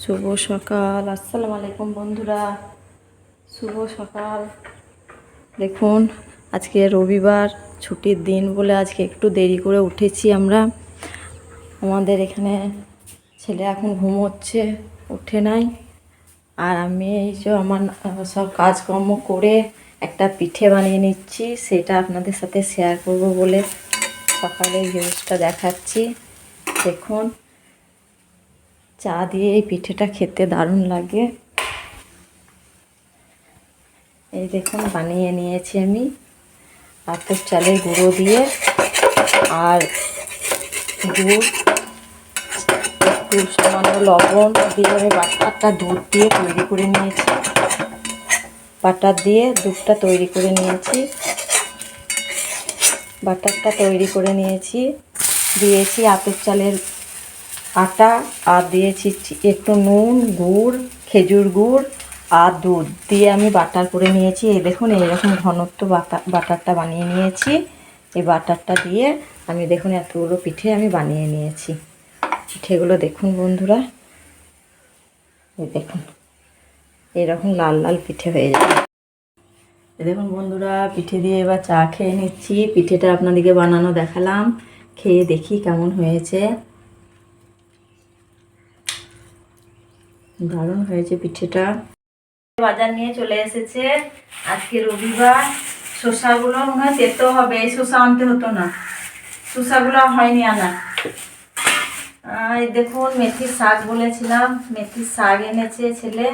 শুভ সকাল, আসসালামু আলাইকুম বন্ধুরা। শুভ সকাল। দেখুন, আজকে রবিবার, ছুটির দিন বলে আজকে একটু দেরি করে উঠেছি আমরা। আমাদের এখানে ছেলে এখন ঘুমোচ্ছে, উঠে নাই। আর আমি এই যে আমার সব কাজকর্ম করে একটা পিঠে বানিয়ে নিচ্ছি, সেটা আপনাদের সাথে শেয়ার করব বলে সকালে ভিউজটা দেখাচ্ছি। দেখুন, চা দিয়ে এই পিঠেটা খেতে দারুণ লাগে। এই দেখুন, বানিয়ে নিয়েছি আমি আতপ চালের গুঁড়ো দিয়ে আর গুড়, একটু সামান্য লবণ দিয়ে আমি বাটারটা দুধ দিয়ে তৈরি করে নিয়েছি। বাটার দিয়ে দুধটা তৈরি করে নিয়েছি, বাটারটা তৈরি করে নিয়েছি। দিয়েছি আতপ চালের আটা আর দিয়েছি একটু নুন, গুড়, খেজুর গুড় আর দুধ দিয়ে আমি বাটার করে নিয়েছি। এই দেখুন, এইরকম ঘনত্ব বাটারটা বানিয়ে নিয়েছি। এই বাটারটা দিয়ে আমি দেখুন এতগুলো পিঠে আমি বানিয়ে নিয়েছি। পিঠেগুলো দেখুন বন্ধুরা, এই দেখুন এরকম লাল লাল পিঠে হয়ে যাবে। দেখুন বন্ধুরা, পিঠে দিয়ে এবার চা খেয়ে নিচ্ছি। পিঠেটা আপনাদেরকে বানানো দেখালাম, খেয়ে দেখি কেমন হয়েছে। দারুণ হয়েছে পিঠেটা। বাজার নিয়ে চলে এসেছে, আজকে রবিবার। শসাগুলো মনে হয় তেতো হবে, এই শসা আনতে হতো না, শসাগুলো হয়নি আনা। এই দেখুন, মেথির শাক বলেছিলাম, মেথির শাক এনেছে ছেলে,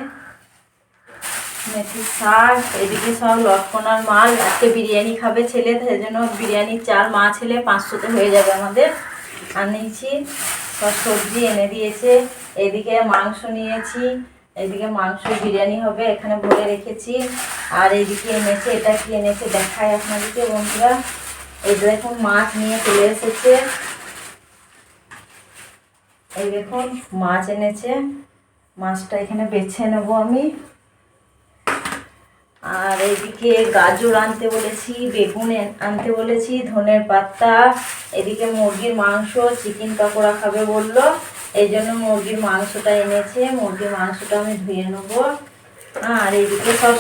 মেথির শাক। এদিকে সব লটকনার মাল, আজকে বিরিয়ানি খাবে ছেলে, সেই জন্য বিরিয়ানির চাল মা ছেলে 500-তে হয়ে যাবে আমাদের। আনিয়েছি সব সবজি এনে দিয়েছে। এদিকে মাংস নিয়েছি, এদিকে মাংস বিরিয়ানি হবে, এখানে ভরে রেখেছি। আর এইদিকে এনেছে, এটা কি এনেছে দেখায় আপনাদেরকে বন্ধুরা। এই দেখুন, মাছ নিয়ে চলে এসেছে। এই দেখুন, মাছ এনেছে, মাছটা এখানে বেছে নেব আমি। আর এইদিকে গাজর আনতে বলেছি, বেগুন আনতে বলেছি, ধনের পাতা। এদিকে মুরগির মাংস, চিকেন পকোড়া খাবে বললো, এই জন্য মুরগির মাংসটা এনেছে। মুরগির মাংসটা আমি ধুয়ে নেবো। আর এইদিকে সব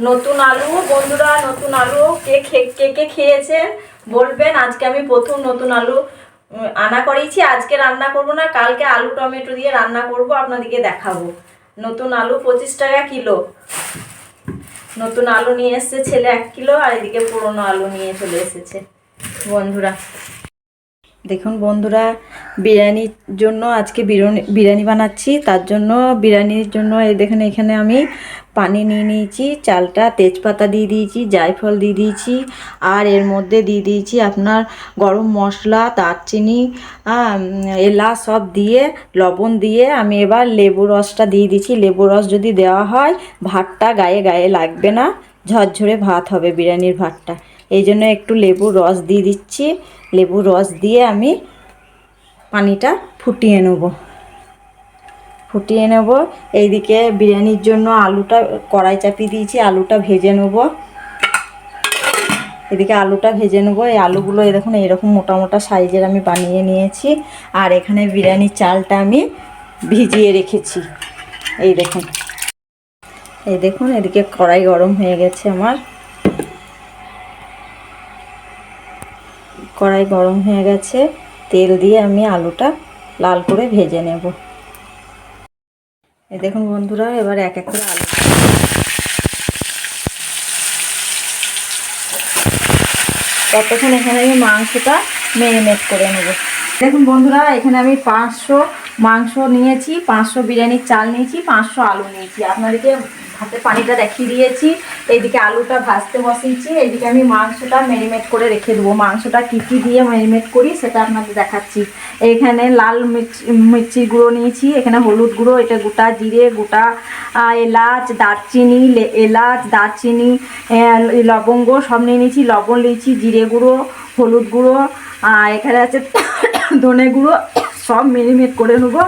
নতুন আলু বন্ধুরা, নতুন আলু কে কে খেয়েছে বলবেন। আজকে আমি প্রথম নতুন আলু আনা করেছি। আজকে রান্না করব না, কালকে আলু টমেটো দিয়ে রান্না করব, আপনাদেরকে দেখাবো। নতুন আলু 25 টাকা কিলো। নতুন আলু নিয়ে এসেছে ছেলে 1 কিলো, আর এদিকে পুরনো আলু নিয়ে চলে এসেছে বন্ধুরা। দেখুন বন্ধুরা, বিরিয়ানির জন্য আজকে বিরিয়ানি বানাচ্ছি। তার জন্য বিরিয়ানির জন্য এই দেখেন, এখানে আমি পানি নিয়ে নিয়েছি, চালটা, তেজপাতা দিয়ে দিয়েছি, জায়ফল দিয়ে দিয়েছি, আর এর মধ্যে দিয়ে দিয়েছি আপনার গরম মশলা, দারচিনি, এলাচ সব দিয়ে, লবণ দিয়ে আমি এবার লেবু রসটা দিয়ে দিয়েছি। লেবু রস যদি দেওয়া হয় ভাতটা গায়ে গায়ে লাগবে না, ঝরঝরে ভাত হবে বিরিয়ানির ভাতটা। এই জন্য একটু লেবুর রস দিয়ে দিচ্ছি। লেবুর রস দিয়ে আমি পানিটা ফুটিয়ে নেব। এইদিকে বিরিয়ানির জন্য আলুটা কড়াই চাপিয়ে দিয়েছি, আলুটা ভেজে নেব। এদিকে আলুটা ভেজে নেবো। এই আলুগুলো এই দেখুন এইরকম মোটা মোটা সাইজের আমি বানিয়ে নিয়েছি। আর এখানে বিরিয়ানির চালটা আমি ভিজিয়ে রেখেছি। এই দেখুন এদিকে কড়াই গরম হয়ে গেছে আমার। কড়াই গরম হয়ে গেছে, তেল দিয়ে আমি আলুটা লাল করে ভেজে নেব। এই দেখুন বন্ধুরা, এবার এক এক করে আলু, ততক্ষণ এখানে আমি মাংসটা ম্যারিনেট করে নেব। দেখুন বন্ধুরা, এখানে আমি 500 মাংস নিয়েছি, 500 বিরিয়ানির চাল নিয়েছি, 500 আলু নিয়েছি। আপনাদেরকে ভাতের পানিটা দেখিয়ে দিয়েছি। এইদিকে আলুটা ভাজতে বসিয়েছি, এইদিকে আমি মাংসটা ম্যারিনেট করে রেখে দেবো। মাংসটা কী কী দিয়ে ম্যারিনেট করি সেটা আপনাদের দেখাচ্ছি। এখানে লাল মির্চি গুঁড়ো নিয়েছি, এখানে হলুদ গুঁড়ো, এটা গোটা জিরে, গোটা এলাচ, দারচিনি, লবঙ্গ সব নিয়ে নিয়েছি। লবণ নিয়েছি, জিরে গুঁড়ো, হলুদ গুঁড়ো, এখানে আছে ধনে গুঁড়ো, সব ম্যারিনেট করে নেবো।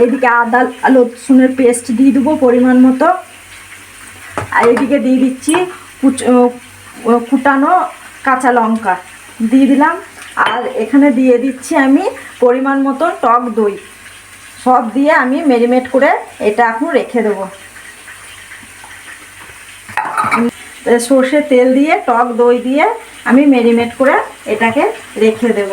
এইদিকে আদা রসুনের পেস্ট দিয়ে দেবো পরিমাণ মতো। আর এইদিকে দিয়ে দিচ্ছি কুটানো কাঁচা লঙ্কা দিয়ে দিলাম। আর এখানে দিয়ে দিচ্ছি আমি পরিমাণ মতো টক দই। সব দিয়ে আমি ম্যারিনেট করে এটা এখন রেখে দেবো। সর্ষে তেল দিয়ে টক দই দিয়ে আমি ম্যারিনেট করে এটাকে রেখে দেব।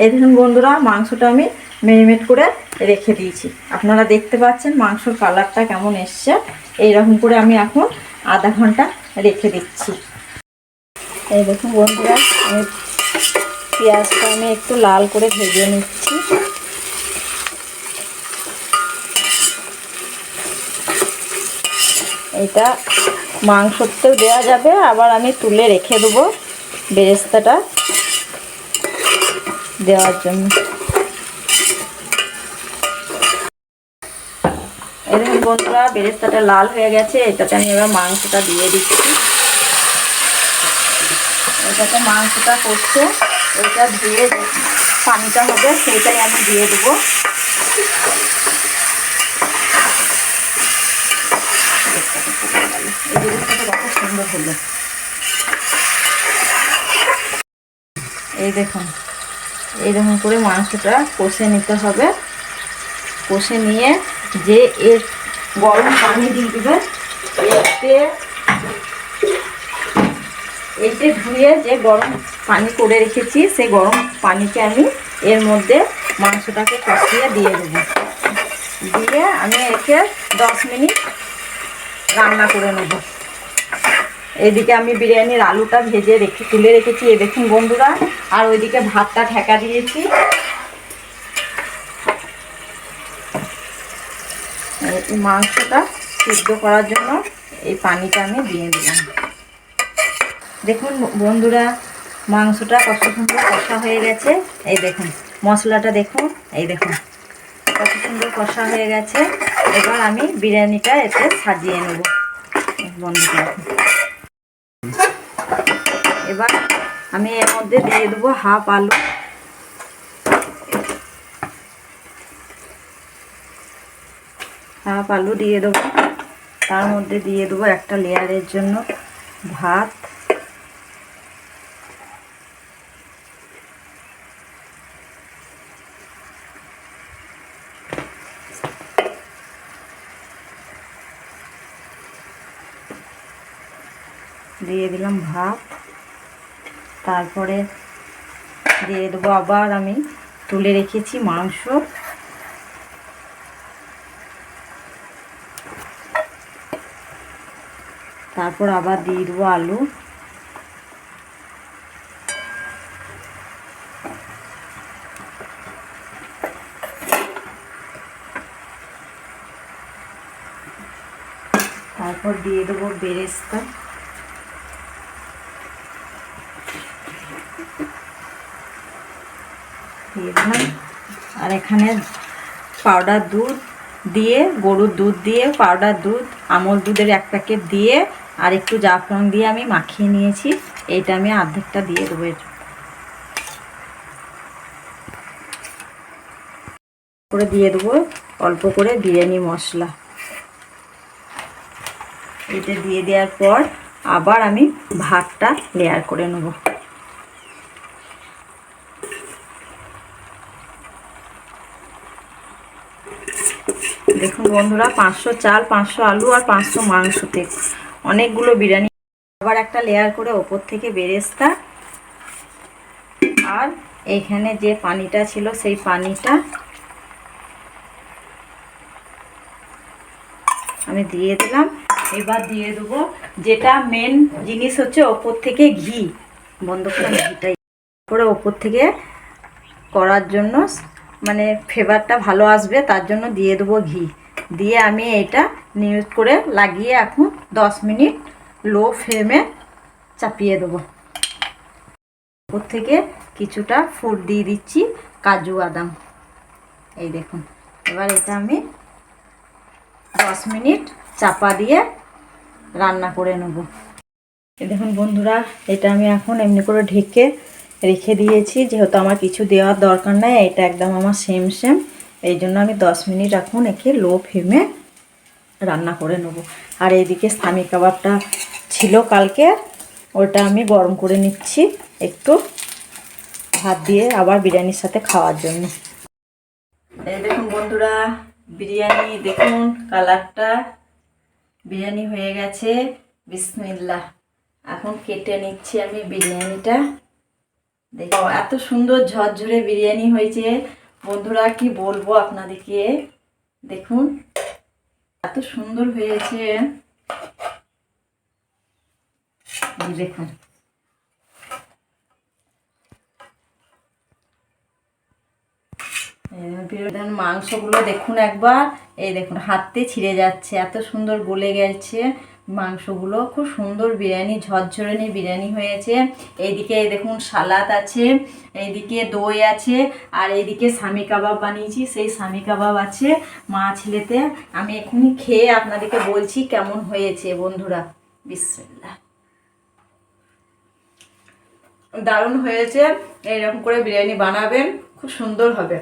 এই দেখুন বন্ধুরা, মাংসটা আমি ম্যারিনেট করে রেখে দিয়েছি। আপনারা দেখতে পাচ্ছেন মাংসর কালারটা কেমন এসছে। এইরকম করে আমি এখন আধা ঘন্টা রেখে দিচ্ছি। এই দেখুন বন্ধুরা, আমি পেঁয়াজটা আমি একটু লাল করে ভেজে নিচ্ছি। এটা মাংসতেও দেওয়া যাবে, আবার আমি তুলে রেখে দেবো বেরেস্তাটা দেওয়ার জন্য। এরকম বন্ধুরা বেরেস্তাটা লাল হয়ে গেছে, এটাতে আমি এবার মাংসটা দিয়ে দিচ্ছি। এটাতে মাংসটা করছে, ওইটা ধুয়ে পানিটা হবে সেইটাই আমি দিয়ে দেবো। এই বেরেস্তাটা কত সুন্দর হলো। এই দেখুন, এইরকম করে মাংসটা কষে নিতে হবে। কষে নিয়ে যে এর গরম পানি দিয়ে দেবে, এতে ধুয়ে যে গরম পানি করে রেখেছি সেই গরম পানিকে আমি এর মধ্যে মাংসটাকে কষিয়ে দিয়ে দেবো। দিয়ে আমি একে 10 মিনিট রান্না করে নেব। এইদিকে আমি বিরিয়ানির আলুটা ভেজে তুলে রেখেছি, এই দেখুন বন্ধুরা। আর ওইদিকে ভাতটা ঢাকা দিয়েছি। মাংসটা সিদ্ধ করার জন্য এই পানিটা আমি দিয়ে দিলাম। দেখুন বন্ধুরা, মাংসটা কত সুন্দর কষা হয়ে গেছে। এই দেখুন মশলাটা দেখুন, এই দেখুন কত সুন্দর কষা হয়ে গেছে। এবার আমি বিরিয়ানিটা এতে সাজিয়ে নেব বন্ধুরা। এবার আমি এর মধ্যে দিয়ে দেবো হাফ আলু। হাফ আলু দিয়ে দেবো। তার মধ্যে দিয়ে দেবো একটা লেয়ারের জন্য ভাত। দিয়ে দিলাম ভাত। তারপরে দিয়ে দেবো আবার আমি তুলে রেখেছি মাংস। তারপর আবার দিয়ে দেবো আলু। তারপর দিয়ে দেবো বেরেস্তা। দিয়ে দিলাম। আর এখানে পাউডার দুধ দিয়ে, গরুর দুধ দিয়ে পাউডার দুধ, আমল দুধের 1 প্যাকেট দিয়ে আর একটু জাফরান দিয়ে আমি মাখিয়ে নিয়েছি। এইটা আমি অর্ধেকটা দিয়ে দেবো। করে দিয়ে দেবো অল্প করে বিরিয়ানি মশলা। এটা দিয়ে দেওয়ার পর আবার আমি ভাতটা লেয়ার করে নেব। দেখুন বন্ধুরা, 500 চাল, 500 আলু আর 500 মাংসতে অনেকগুলো বিরিয়ানি। আবার একটা লেয়ার করে ওপর থেকে বেরেস্তা, আর এইখানে যে পানিটা ছিল সেই পানিটা আমি দিয়ে দিলাম। এবার দিয়ে দেবো যেটা মেন জিনিস হচ্ছে ওপর থেকে ঘি। বন্ধ করে ঘিটাই করে ওপর থেকে করার জন্য, মানে ফ্লেভারটা ভালো আসবে তার জন্য দিয়ে দেবো ঘি। দিয়ে আমি এটা নিউজ করে লাগিয়ে এখন 10 মিনিট লো ফ্লেমে চাপিয়ে দেবো। ওপর থেকে কিছুটা ফুড দিয়ে দিচ্ছি, কাজু বাদাম। এই দেখুন, এবার এটা আমি 10 মিনিট চাপা দিয়ে রান্না করে নেব। দেখুন বন্ধুরা, এটা আমি এখন এমনি করে ঢেকে রেখে দিয়েছি, যেহেতু আমার কিছু দেওয়ার দরকার নাই, এটা একদম আমার সেম সেম। এই জন্য আমি 10 মিনিট এখন একে লো ফ্লেমে রান্না করে নেব। আর এইদিকে স্থানীয় কাবাবটা ছিল কালকে, ওটা আমি গরম করে নিচ্ছি একটু ভাত দিয়ে আবার বিরিয়ানির সাথে খাওয়ার জন্য। এই দেখুন বন্ধুরা, বিরিয়ানি দেখুন কালারটা, বিরিয়ানি হয়ে গেছে। বিসমিল্লাহ, এখন কেটে নিচ্ছি আমি বিরিয়ানিটা। দেখো এত সুন্দর ঝরঝরে বিরিয়ানি হয়েছে বন্ধুরা, কি বলবো আপনাদেরকে। দেখুন এত সুন্দর হয়েছে, দেখুন মাংসগুলো দেখুন একবার, এই দেখুন হাতে ছিঁড়ে যাচ্ছে, এত সুন্দর গলে গেছে মাংসগুলো। খুব সুন্দর বিরিয়ানি, ঝরঝরে বিরিয়ানি হয়েছে। এইদিকে দেখুন সালাদ আছে, এইদিকে দই আছে, আর এইদিকে স্বামী কাবাব বানিয়েছি, সেই স্বামী কাবাব আছে মা ছেলেতে। আমি এখনই খেয়ে আপনাদেরকে বলছি কেমন হয়েছে বন্ধুরা। বিসমিল্লাহ, দারুণ হয়েছে। এইরকম করে বিরিয়ানি বানাবেন, খুব সুন্দর হবে।